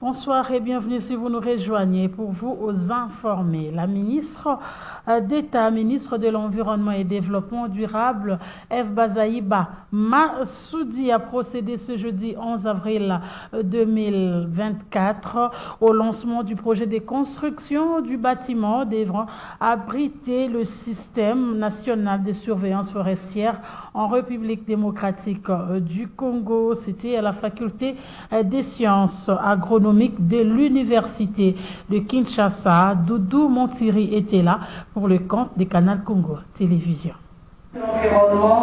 Bonsoir et bienvenue si vous nous rejoignez pour vous informer. La ministre d'État, ministre de l'Environnement et Développement durable, Eve Bazaïba Massoudi, a procédé ce jeudi 11 avril 2024 au lancement du projet de construction du bâtiment devant abriter le système national de surveillance forestière en République démocratique du Congo. C'était à la faculté des sciences agronomiques de l'université de Kinshasa. Doudou Montiri était là pour le compte des Canal Congo Télévision.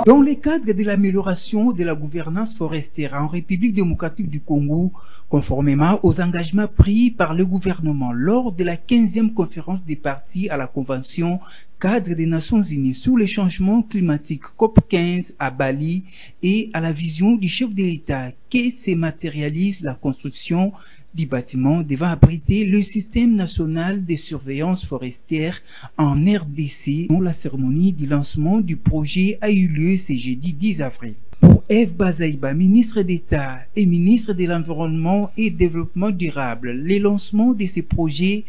Dans le cadre de l'amélioration de la gouvernance forestière en République démocratique du Congo, conformément aux engagements pris par le gouvernement lors de la 15e conférence des parties à la Convention cadre des Nations Unies sur les changements climatiques COP15 à Bali et à la vision du chef de l'État que se matérialise la construction du bâtiment devant abriter le système national de surveillance forestière en RDC, dont la cérémonie du lancement du projet a eu lieu ce jeudi 10 avril. Pour Eve Bazaïba, ministre d'État et ministre de l'Environnement et Développement durable, le lancement de ces projets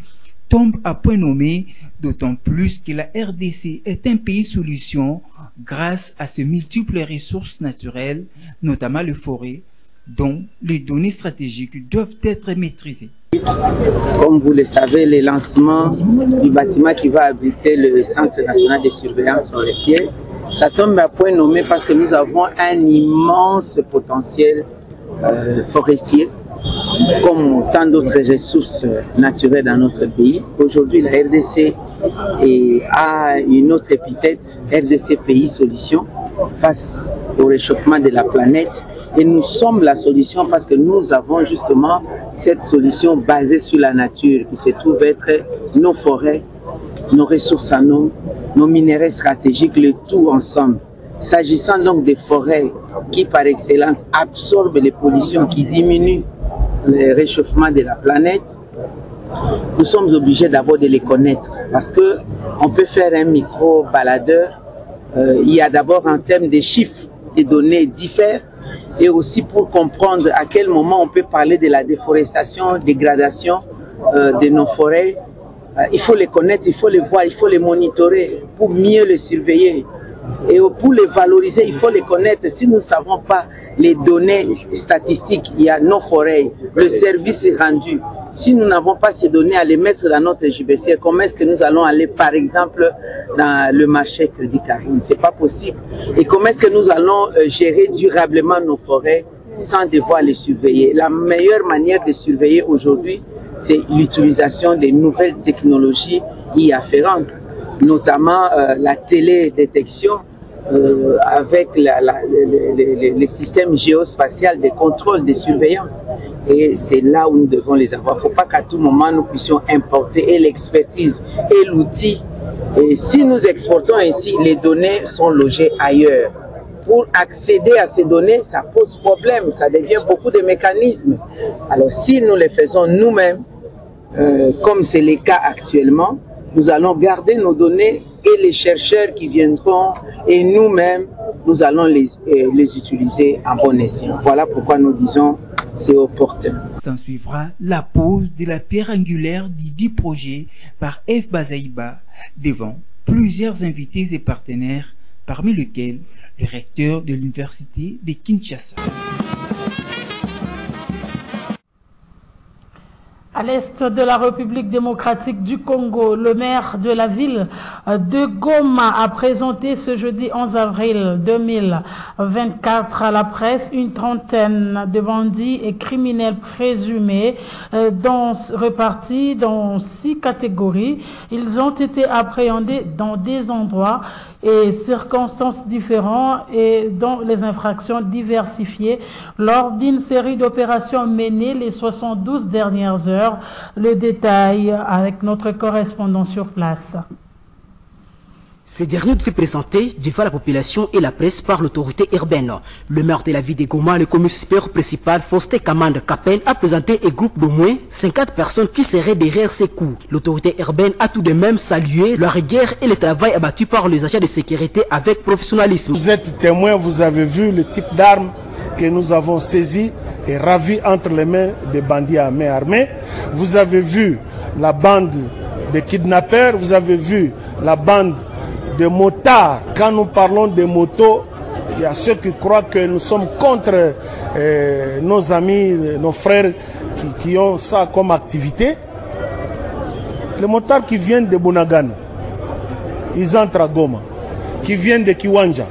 tombe à point nommé, d'autant plus que la RDC est un pays solution grâce à ses multiples ressources naturelles, notamment les forêts, dont les données stratégiques doivent être maîtrisées. Comme vous le savez, le lancement du bâtiment qui va abriter le Centre national de surveillance forestière, ça tombe à point nommé parce que nous avons un immense potentiel forestier, comme tant d'autres ressources naturelles dans notre pays. Aujourd'hui, la RDC a une autre épithète, RDC Pays Solution, face au réchauffement de la planète. Et nous sommes la solution parce que nous avons justement cette solution basée sur la nature qui se trouve être nos forêts, nos ressources en eau, nos minéraux stratégiques, le tout ensemble. S'agissant donc des forêts qui par excellence absorbent les pollutions, qui diminuent le réchauffement de la planète, nous sommes obligés d'abord de les connaître parce qu'on peut faire un micro-baladeur. Il y a d'abord en termes de chiffres, des données diffèrent. Et aussi pour comprendre à quel moment on peut parler de la déforestation, dégradation de nos forêts. Il faut les connaître, il faut les voir, il faut les monitorer pour mieux les surveiller. Et pour les valoriser, il faut les connaître. Si nous ne savons pas les données statistiques, il y a nos forêts, le service est rendu. Si nous n'avons pas ces données à les mettre dans notre JBC, comment est-ce que nous allons aller, par exemple, dans le marché Crédit Carbone? Ce n'est pas possible. Et comment est-ce que nous allons gérer durablement nos forêts sans devoir les surveiller? La meilleure manière de surveiller aujourd'hui, c'est l'utilisation des nouvelles technologies y afférentes, notamment la télédétection avec le système géospatial de contrôle, de surveillance. Et c'est là où nous devons les avoir. Il ne faut pas qu'à tout moment nous puissions importer et l'expertise et l'outil. Et si nous exportons ainsi, les données sont logées ailleurs. Pour accéder à ces données, ça pose problème, ça devient beaucoup de mécanismes. Alors si nous les faisons nous-mêmes, comme c'est le cas actuellement, nous allons garder nos données et les chercheurs qui viendront et nous-mêmes, nous allons les utiliser en bon escient. Voilà pourquoi nous disons c'est opportun. S'en suivra la pose de la pierre angulaire du dit projet par Eve Bazaïba devant plusieurs invités et partenaires, parmi lesquels le recteur de l'université de Kinshasa. À l'est de la République démocratique du Congo, le maire de la ville de Goma a présenté ce jeudi 11 avril 2024 à la presse une trentaine de bandits et criminels présumés répartis dans 6 catégories. Ils ont été appréhendés dans des endroits et circonstances différentes et dans les infractions diversifiées lors d'une série d'opérations menées les 72 dernières heures. Le détail avec notre correspondant sur place. Ces derniers ont été présentés devant la population et la presse par l'autorité urbaine. Le maire de la ville de Goma, le commissaire principal Faustin Kamande Kapen, a présenté un groupe d'au moins 50 personnes qui seraient derrière ces coups. L'autorité urbaine a tout de même salué la rigueur et le travail abattu par les agents de sécurité avec professionnalisme. Vous êtes témoin, vous avez vu le type d'armes que nous avons saisies est ravie entre les mains des bandits à main armée. Vous avez vu la bande de kidnappeurs, vous avez vu la bande de motards. Quand nous parlons des motos, il y a ceux qui croient que nous sommes contre nos amis, nos frères qui ont ça comme activité. Les motards qui viennent de Bunagana, ils entrent à Goma, qui viennent de Kiwanja,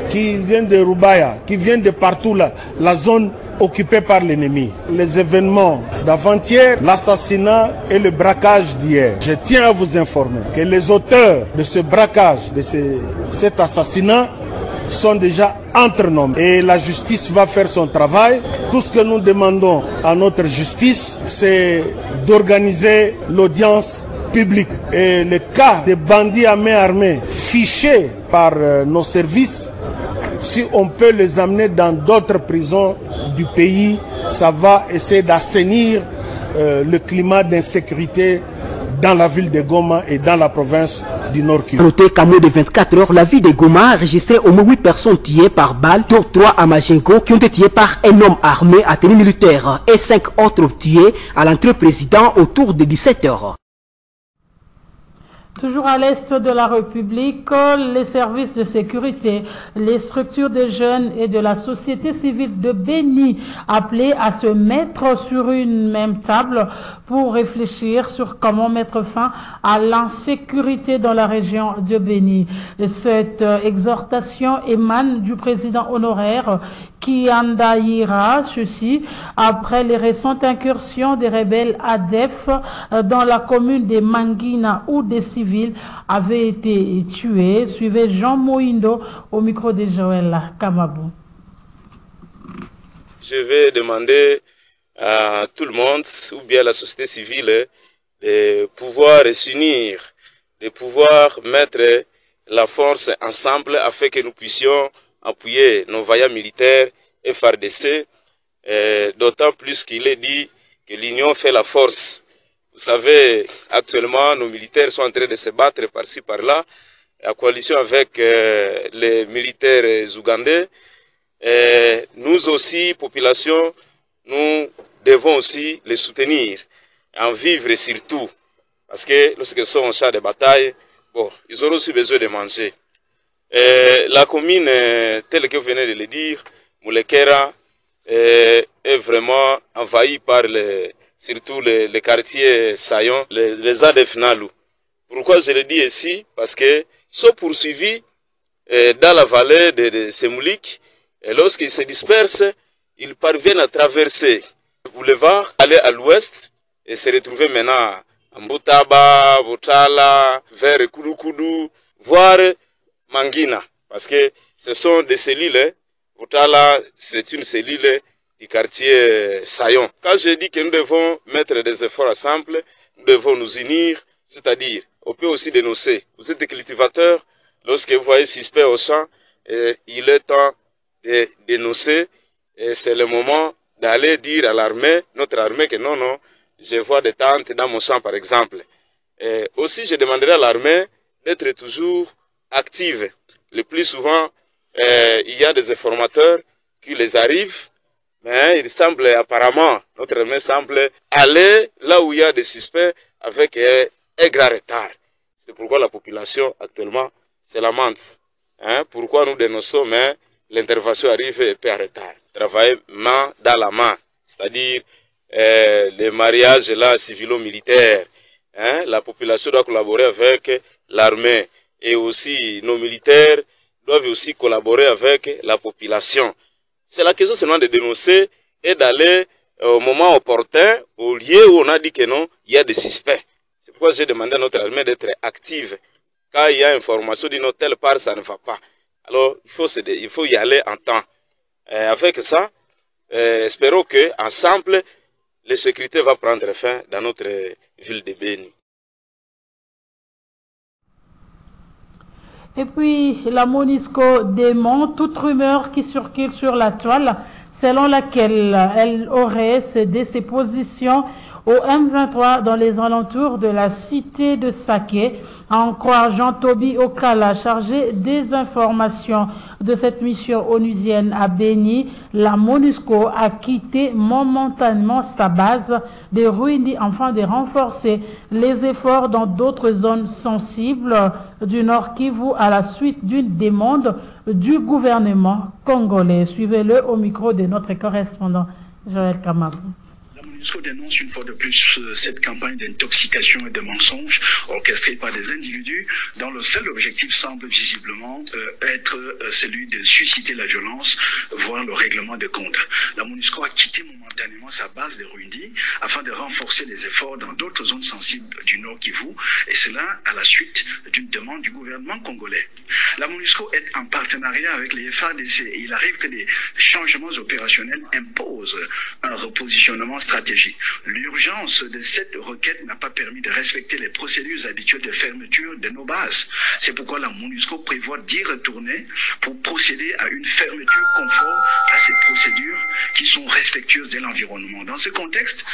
qui viennent de Rubaya, qui viennent de partout là, la zone occupée par l'ennemi. Les événements d'avant-hier, l'assassinat et le braquage d'hier. Je tiens à vous informer que les auteurs de ce braquage, de cet assassinat, sont déjà entre nous. Et la justice va faire son travail. Tout ce que nous demandons à notre justice, c'est d'organiser l'audience publique. Et le cas des bandits à main armée fichés par nos services, si on peut les amener dans d'autres prisons du pays, ça va essayer d'assainir le climat d'insécurité dans la ville de Goma et dans la province du Nord Kivu. Noté qu'à moins de 24 heures, la ville de Goma a enregistré au moins 8 personnes tuées par balle, dont 3 à Majengo qui ont été tuées par un homme armé à tenue militaire et 5 autres tués à l'entrée président autour de 17 heures. Toujours à l'est de la République, les services de sécurité, les structures de jeunes et de la société civile de Béni appelés à se mettre sur une même table pour réfléchir sur comment mettre fin à l'insécurité dans la région de Béni. Cette exhortation émane du président honoraire Kianda Ira, ceci après les récentes incursions des rebelles ADEF dans la commune de Mangina où des civils avaient été tués. Suivez Jean Moindo au micro de Joël Kamabou. Je vais demander à tout le monde, ou bien à la société civile, de pouvoir s'unir, de pouvoir mettre la force ensemble afin que nous puissions appuyer nos vaillants militaires FARDC, d'autant plus qu'il est dit que l'union fait la force. Vous savez, actuellement, nos militaires sont en train de se battre par-ci, par-là, en coalition avec les militaires ougandais. Nous aussi, population, nous devons aussi les soutenir, en vivre surtout. Parce que lorsqu'ils sont en champ de bataille, bon, ils auront aussi besoin de manger. La commune, telle que vous venez de le dire, Moulekera, est vraiment envahie par surtout les quartiers saillants, les ADF Nalu. Pourquoi je le dis ici? Parce que sont poursuivis dans la vallée de Semoulik, et lorsqu'ils se dispersent, ils parviennent à traverser le boulevard, aller à l'ouest, et se retrouver maintenant à Mbutaba, Botala, vers Koudoukoudu, voire Mangina, parce que ce sont des cellules. Botala, c'est une cellule du quartier Sayon. Quand je dis que nous devons mettre des efforts ensemble, nous devons nous unir, c'est-à-dire, on peut aussi dénoncer. Vous êtes des cultivateurs, lorsque vous voyez suspect au champ, il est temps de dénoncer, et c'est le moment d'aller dire à l'armée, notre armée, que non, non, je vois des tentes dans mon champ, par exemple. Aussi, je demanderai à l'armée d'être toujours active. Le plus souvent, il y a des informateurs qui les arrivent, mais il semble apparemment, notre armée semble aller là où il y a des suspects avec un grand retard. C'est pourquoi la population actuellement se lamente. Pourquoi nous dénonçons, mais l'intervention arrive un peu en retard. Travailler main dans la main, c'est-à-dire les mariages là civilo-militaires. La population doit collaborer avec l'armée et aussi nos militaires doivent aussi collaborer avec la population. C'est la question seulement de dénoncer et d'aller au moment opportun, au lieu où on a dit que non, il y a des suspects. C'est pourquoi j'ai demandé à notre armée d'être active. Quand il y a information d'une telle part, ça ne va pas. Alors, il faut y aller en temps. Avec ça, espérons que ensemble, la sécurité va prendre fin dans notre ville de Béni. Et puis, la MONUSCO dément toute rumeur qui circule sur la toile selon laquelle elle aurait cédé ses positions au M23 dans les alentours de la cité de Saké. À en croire Jean-Toby Okala, chargé des informations de cette mission onusienne à Béni, la MONUSCO a quitté momentanément sa base de Ruindi afin de renforcer les efforts dans d'autres zones sensibles du Nord Kivu à la suite d'une demande du gouvernement congolais. Suivez-le au micro de notre correspondant Joël Kamabou. La MONUSCO dénonce une fois de plus cette campagne d'intoxication et de mensonges orchestrée par des individus dont le seul objectif semble visiblement être celui de susciter la violence, voire le règlement de comptes. La MONUSCO a quitté momentanément sa base de Ruindi afin de renforcer les efforts dans d'autres zones sensibles du Nord Kivu, et cela à la suite d'une demande du gouvernement congolais. La MONUSCO est en partenariat avec les FARDC et il arrive que les changements opérationnels imposent un repositionnement stratégique. L'urgence de cette requête n'a pas permis de respecter les procédures habituelles de fermeture de nos bases. C'est pourquoi la MONUSCO prévoit d'y retourner pour procéder à une fermeture conforme à ces procédures qui sont respectueuses de l'environnement. Dans ce contexte,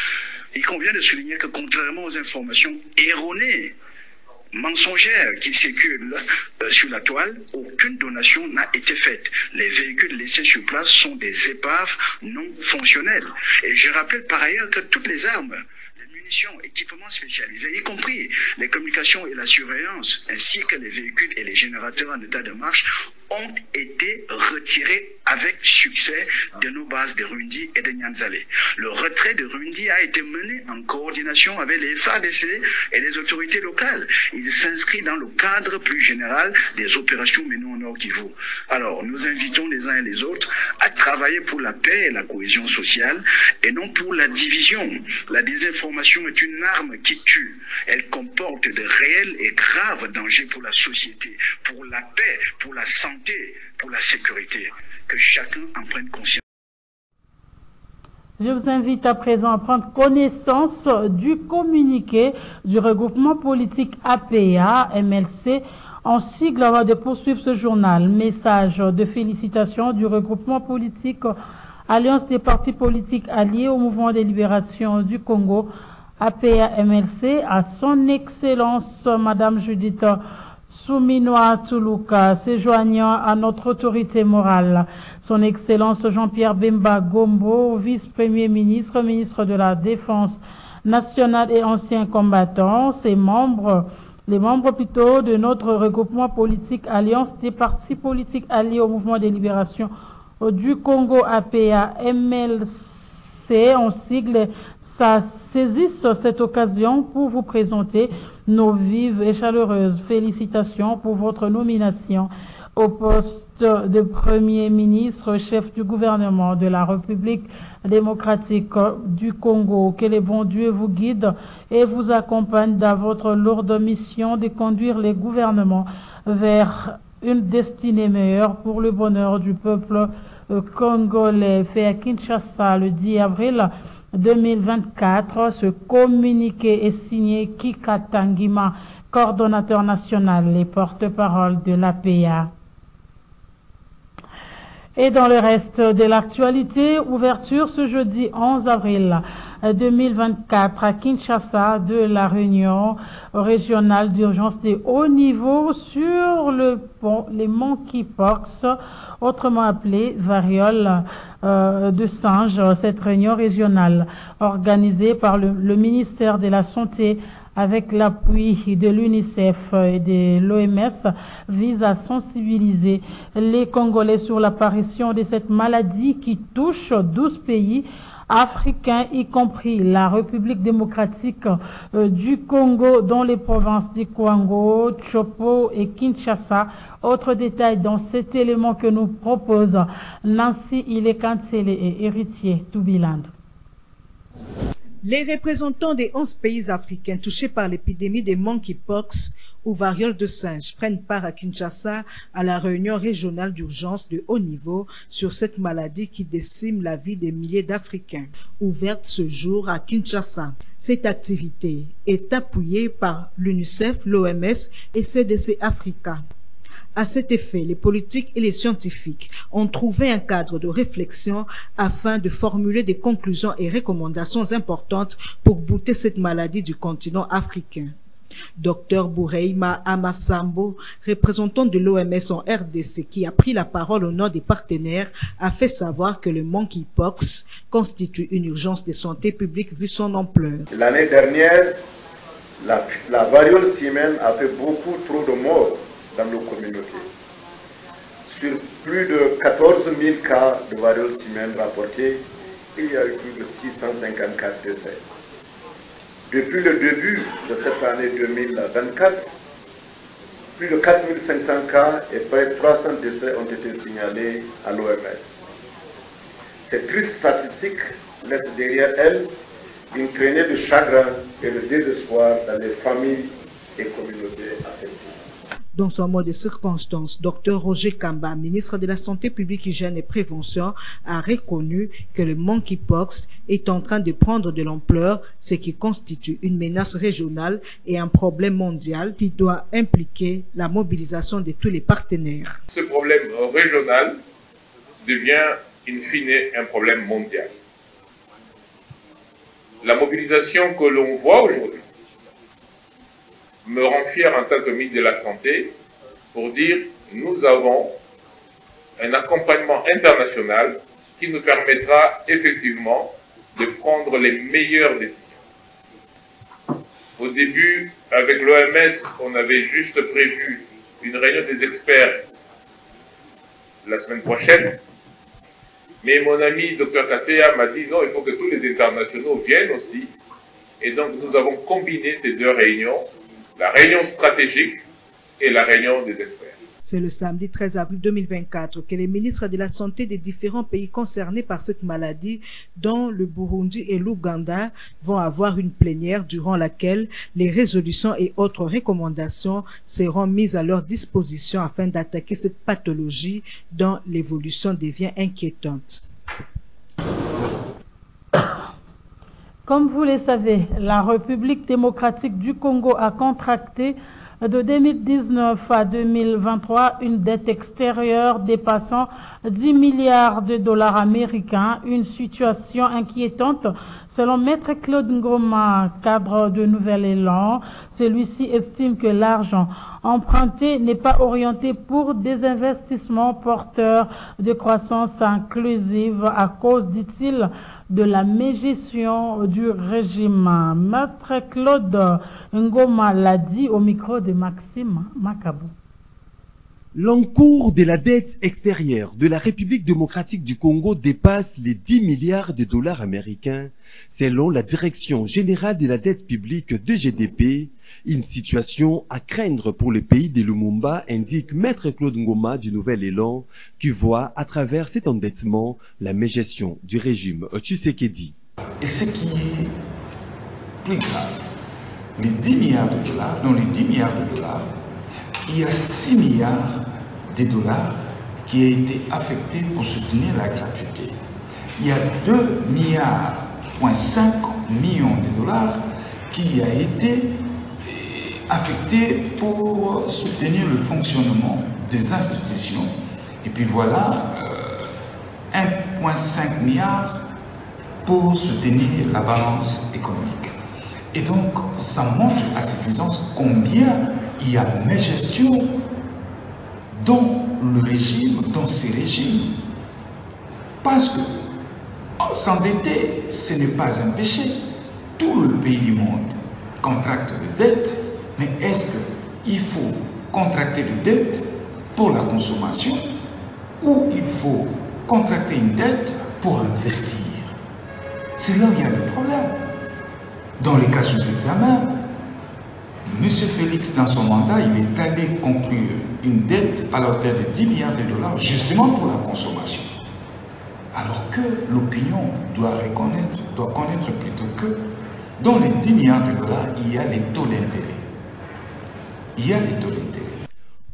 il convient de souligner que contrairement aux informations erronées, mensongères qui circulent sur la toile, aucune donation n'a été faite. Les véhicules laissés sur place sont des épaves non fonctionnelles. Et je rappelle par ailleurs que toutes les armes, les munitions, équipements spécialisés, y compris les communications et la surveillance, ainsi que les véhicules et les générateurs en état de marche, ont été retirés avec succès de nos bases de Ruindi et de Nyanzale. Le retrait de Ruindi a été mené en coordination avec les FARDC et les autorités locales. Il s'inscrit dans le cadre plus général des opérations menées au Nord Kivu. Alors, nous invitons les uns et les autres à travailler pour la paix et la cohésion sociale et non pour la division. La désinformation est une arme qui tue. Elle comporte de réels et graves dangers pour la société, pour la paix, pour la santé, pour la sécurité. Que chacun en prenne conscience. Je vous invite à présent à prendre connaissance du communiqué du regroupement politique APA MLC en sigle avant de poursuivre ce journal. Message de félicitations du regroupement politique Alliance des partis politiques alliés au mouvement de libération du Congo APA MLC à son excellence Madame Judith Souminoa Toulouka, se joignant à notre autorité morale, son Excellence Jean-Pierre Bemba Gombo, vice-premier ministre, ministre de la Défense nationale et ancien combattant, les membres plutôt de notre regroupement politique Alliance des partis politiques alliés au mouvement de libération du Congo APA MLC, en sigle, ça saisissent cette occasion pour vous présenter nos vives et chaleureuses félicitations pour votre nomination au poste de Premier ministre, chef du gouvernement de la République démocratique du Congo. Que le bon Dieu vous guide et vous accompagne dans votre lourde mission de conduire les gouvernements vers une destinée meilleure pour le bonheur du peuple congolais. Fait à Kinshasa le 10 avril 2024, ce communiqué est signé Kika Tangima, coordonnateur national et porte-parole de l'APA. Et dans le reste de l'actualité, ouverture ce jeudi 11 avril 2024 à Kinshasa de la réunion régionale d'urgence de haut niveau sur le pont, les monkeypox, autrement appelé variole de singe. Cette réunion régionale organisée par le ministère de la Santé avec l'appui de l'UNICEF et de l'OMS vise à sensibiliser les Congolais sur l'apparition de cette maladie qui touche 12 pays africains, y compris la République démocratique du Congo, dont les provinces d'Ikwango, Chopo et Kinshasa. Autre détail dans cet élément que nous propose Nancy Ilekansele et Héritier Toubiland. Les représentants des 11 pays africains touchés par l'épidémie de monkeypox ou variole de singe prennent part à Kinshasa à la réunion régionale d'urgence de haut niveau sur cette maladie qui décime la vie des milliers d'Africains. Ouverte ce jour à Kinshasa, cette activité est appuyée par l'UNICEF, l'OMS et CDC Africa. À cet effet, les politiques et les scientifiques ont trouvé un cadre de réflexion afin de formuler des conclusions et recommandations importantes pour bouter cette maladie du continent africain. Dr Boureima Amasambo, représentant de l'OMS en RDC, qui a pris la parole au nom des partenaires, a fait savoir que le monkeypox constitue une urgence de santé publique vu son ampleur. L'année dernière, la variole simienne a fait beaucoup trop de morts dans nos communautés. Sur plus de 14 000 cas de variole simienne rapportés, il y a eu plus de 654 décès. Depuis le début de cette année 2024, plus de 4500 cas et près de 300 décès ont été signalés à l'OMS. Ces tristes statistiques laissent derrière elles une traînée de chagrin et de désespoir dans les familles et communautés affectées. Dans son mot de circonstance, Dr Roger Kamba, ministre de la Santé publique, Hygiène et Prévention, a reconnu que le monkeypox est en train de prendre de l'ampleur, ce qui constitue une menace régionale et un problème mondial qui doit impliquer la mobilisation de tous les partenaires. Ce problème régional devient in fine un problème mondial. La mobilisation que l'on voit aujourd'hui me rend fier en tant que ministre de la Santé pour dire nous avons un accompagnement international qui nous permettra effectivement de prendre les meilleures décisions. Au début, avec l'OMS, on avait juste prévu une réunion des experts la semaine prochaine, mais mon ami Dr Kasseya m'a dit non, il faut que tous les internationaux viennent aussi, et donc nous avons combiné ces deux réunions, la réunion stratégique et la réunion des experts. C'est le samedi 13 avril 2024 que les ministres de la Santé des différents pays concernés par cette maladie, dont le Burundi et l'Ouganda, vont avoir une plénière durant laquelle les résolutions et autres recommandations seront mises à leur disposition afin d'attaquer cette pathologie dont l'évolution devient inquiétante. Comme vous le savez, la République démocratique du Congo a contracté de 2019 à 2023 une dette extérieure dépassant 10 milliards de dollars américains, une situation inquiétante selon Maître Claude Ngoma, cadre de Nouvel Élan. Celui-ci estime que l'argent emprunté n'est pas orienté pour des investissements porteurs de croissance inclusive à cause, dit-il, de la mégestion du régime. Maître Claude Ngoma l'a dit au micro de Maxime Makabou. L'encours de la dette extérieure de la République démocratique du Congo dépasse les 10 milliards de dollars américains, selon la Direction générale de la dette publique de GDP, une situation à craindre pour le pays de Lumumba, indique Maître Claude Ngoma du Nouvel Élan, qui voit à travers cet endettement la mégestion du régime Tshisekedi. Et ce qui est plus grave, les 10 milliards de dollars, dans les 10 milliards de dollars, il y a 6 milliards de dollars qui a été affecté pour soutenir la gratuité. Il y a 2,5 milliards de dollars qui a été affecté pour soutenir le fonctionnement des institutions. Et puis voilà, 1,5 milliard pour soutenir la balance économique. Et donc, ça montre à suffisance combien il y a mégestion dans le régime, dans ces régimes. Parce que s'endetter, ce n'est pas un péché. Tout le pays du monde contracte des dettes, mais est-ce qu'il faut contracter des dettes pour la consommation ou il faut contracter une dette pour investir? C'est là où il y a le problème. Dans les cas sous examen, M. Félix, dans son mandat, il est allé conclure une dette à la hauteur de 10 milliards de dollars, justement pour la consommation. Alors que l'opinion doit connaître plutôt que dans les 10 milliards de dollars, il y a les taux d'intérêt. Il y a les taux d'intérêt.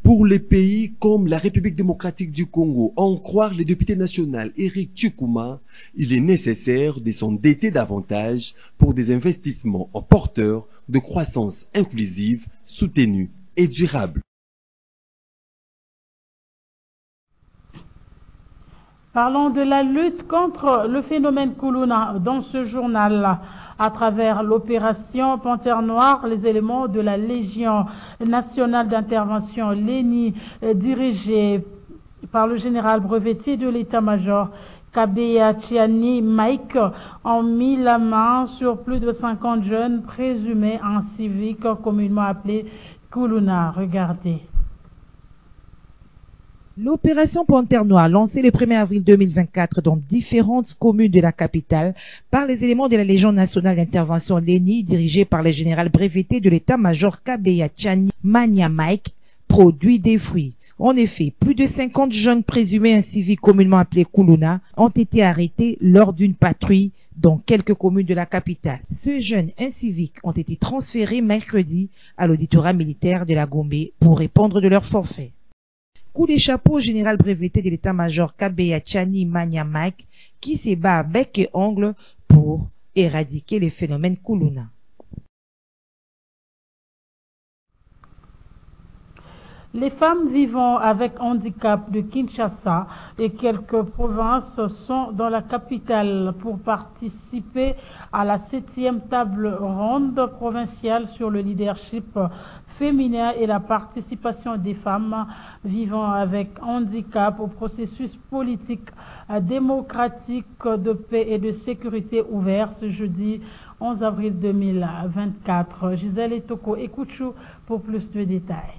Pour les pays comme la République démocratique du Congo, en croire le député national Eric Tchikouma, il est nécessaire de s'endetter davantage pour des investissements porteurs de croissance inclusive, soutenue et durable. Parlons de la lutte contre le phénomène Koulouna dans ce journal. À travers l'opération Panthère Noire, les éléments de la Légion nationale d'intervention LENI, dirigée par le général brevettier de l'état-major Kabeya Chiani Mike, ont mis la main sur plus de 50 jeunes présumés en civique, communément appelés Koulouna. Regardez. L'opération Panthère Noire, lancée le 1er avril 2024 dans différentes communes de la capitale par les éléments de la Légion nationale d'intervention LENI, dirigée par le général brevetté de l'état-major Kabeya Chiani Manya Mike, produit des fruits. En effet, plus de 50 jeunes présumés inciviques communément appelés Koulouna ont été arrêtés lors d'une patrouille dans quelques communes de la capitale. Ces jeunes inciviques ont été transférés mercredi à l'auditorat militaire de la Gombe pour répondre de leur forfait. Coup de chapeau au général brevetté de l'état-major Kabeya Chiani Manya Mike qui se bat à bec et ongle pour éradiquer les phénomènes Koulouna. Les femmes vivant avec handicap de Kinshasa et quelques provinces sont dans la capitale pour participer à la 7e table ronde provinciale sur le leadership féminin et la participation des femmes vivant avec handicap au processus politique démocratique de paix et de sécurité ouvert ce jeudi 11 avril 2024. Gisèle Etoko Ekouchou pour plus de détails.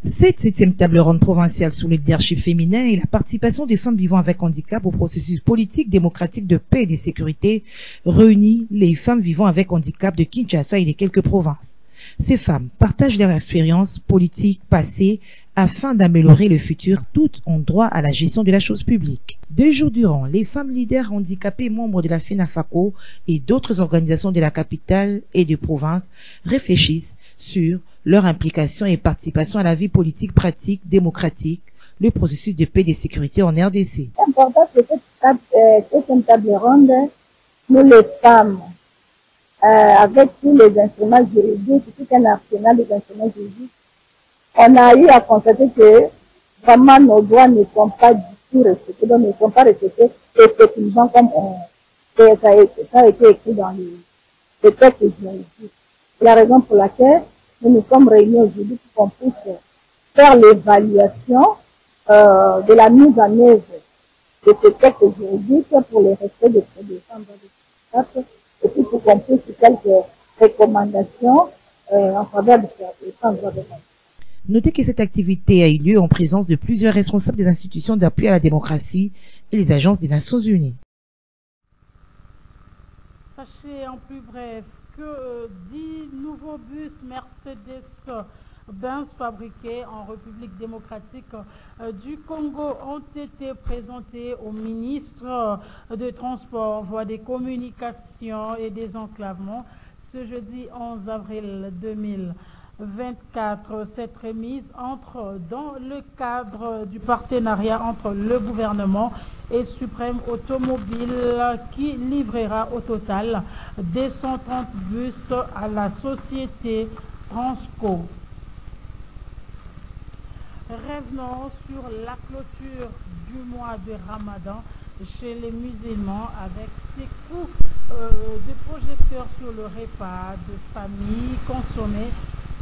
Cette 7e table ronde provinciale sur le leadership féminin et la participation des femmes vivant avec handicap au processus politique démocratique de paix et de sécurité réunit les femmes vivant avec handicap de Kinshasa et de quelques provinces. Ces femmes partagent leur expérience politique passée afin d'améliorer le futur tout en droit à la gestion de la chose publique. 2 jours durant, les femmes leaders handicapées membres de la FENAFACO et d'autres organisations de la capitale et de province réfléchissent sur leur implication et participation à la vie politique pratique démocratique, le processus de paix et de sécurité en RDC. L'important, c'est que cette table ronde, nous les femmes, avec tous les instruments juridiques, tout un arsenal des instruments juridiques, on a eu à constater que vraiment nos droits ne sont pas du tout respectés, donc ne sont pas respectés effectivement comme ça a été écrit dans les textes juridiques. C'est la raison pour laquelle nous nous sommes réunis aujourd'hui pour qu'on puisse faire l'évaluation de la mise en œuvre de ces textes juridiques pour le respect des droits des femmes dans le handicap et puis pour qu'on puisse quelques recommandations en faveur des femmes dans le handicap. Notez que cette activité a eu lieu en présence de plusieurs responsables des institutions d'appui à la démocratie et les agences des Nations Unies. Sachez en plus bref que 10 nouveaux bus Mercedes-Benz fabriqués en République démocratique du Congo ont été présentés au ministre de Transport, Voies des Communications et Désenclavement ce jeudi 11 avril 2024. Cette remise entre dans le cadre du partenariat entre le gouvernement et Suprême Automobile qui livrera au total 230 bus à la société Transco. Revenons sur la clôture du mois de Ramadan chez les musulmans avec ces coups de projecteurs sur le repas de famille consommé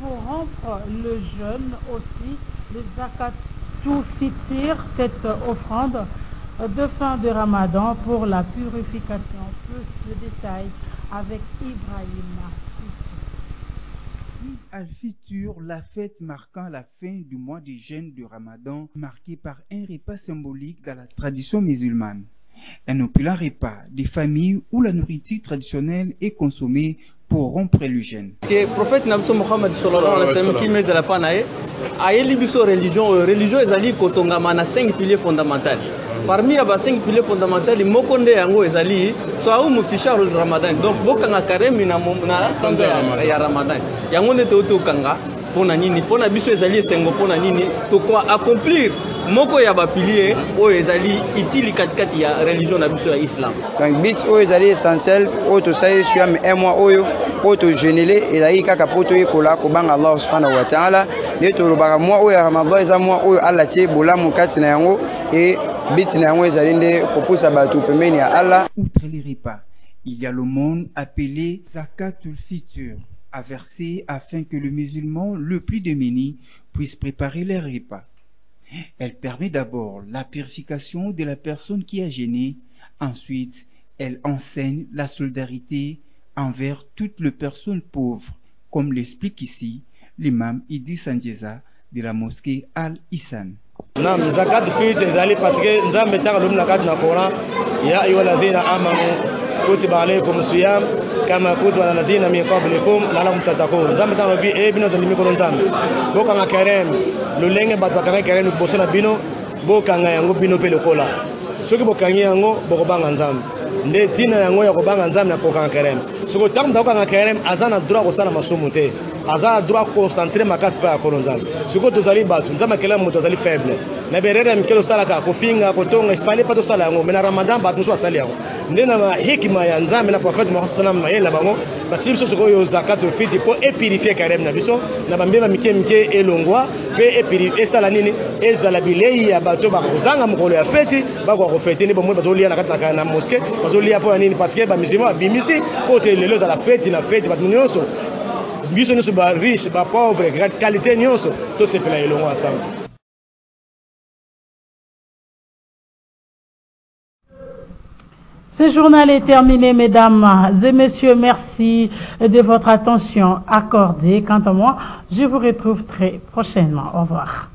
pour rompre le jeûne. Aussi le Zakatul Fitr, cette offrande de fin de Ramadan pour la purification. Plus de détails avec Ibrahim. Al-Fitr, la fête marquant la fin du mois de jeûne de Ramadan, marqué par un repas symbolique dans la tradition musulmane. Un opulent repas des familles où la nourriture traditionnelle est consommée pour rompre le jeûne. Le prophète Mohammed sallallahu alayhi wa sallam qui met la panaï a élu religion ezali kotongama na 5 piliers fondamentaux. Parmi les 5 piliers fondamentaux, mokonde yango ezali soit mu fishar Ramadan. Donc bokanga karemi na sanzo ya Ramadan. Yango ne to kanga pona nini pona biso ezali sengo pona nini to quoi accomplir moko ya ba pilier o ezali itili katikati ya religion na biso ya Islam. Donc bit o ezali essentiel o to sai sur un mois oyo poto genele et kaka poto yekola kobanga Allah subhanahu wa ta'ala ne to lobaka mwa oyo Ramadan eza mwa oyo Allah tie bolamu kati na yango et biti na yango ezalinde kopusa bato pembeni ya Allah. Outre les repas, il y a le monde appelé Zakatul Fitr, à verser afin que le musulman le plus démuni puisse préparer les repas. Elle permet d'abord la purification de la personne qui a jeûné. Ensuite, elle enseigne la solidarité envers toutes les personnes pauvres, comme l'explique ici l'imam Idriss Sanjeza de la mosquée Al-Ihsan. Naam, zakat fitr ezali parce que nzambe taka lumna kati na Quran ya ayyuhalladhina amanu kutiba alaykum siyam kama kutiba alal ladhina min qablikum la'allakum tattaqun. Nzambe taka bi bino to limiko nzambe boka nga kerem lolenge bato bakanga kerem bosana bino boka nga yango bino pe lokola soki bokangi yango bokobanga nzambe nde tina yango ya kobanga nzambe na kokanga kerem soko tamu takokanga kerem azana droit kosala masumu te azana droit concentrer makasi pa ya kolo nzambe soko tozali bato nzambe akela moto azali faible na berere ya mikelo osalaka kofinga kotonga ifale pa tosala yango me na ramadan bato mosusu basali yango nde na hikima ya nzambe na prophète Mohammed sallam mayele na bango batili biso soko oyo zakatul fitr mpo epurifie kerem na biso na bambeba mike mike elongwa mpe esala nini ezala bilei ya bato bakozanga mokolo ya feti bakoka kofete nde bomoi bazolia na kati na moske bazolia mpo ya nini parce que bamusulman babimisi mpo te lelo ezala feti na feti bato nyonso biso nyonso bariche bapauvre qualité nyonso tosepela elongo ensemble. Ce journal est terminé, mesdames et messieurs. Merci de votre attention accordée. Quant à moi, je vous retrouve très prochainement. Au revoir.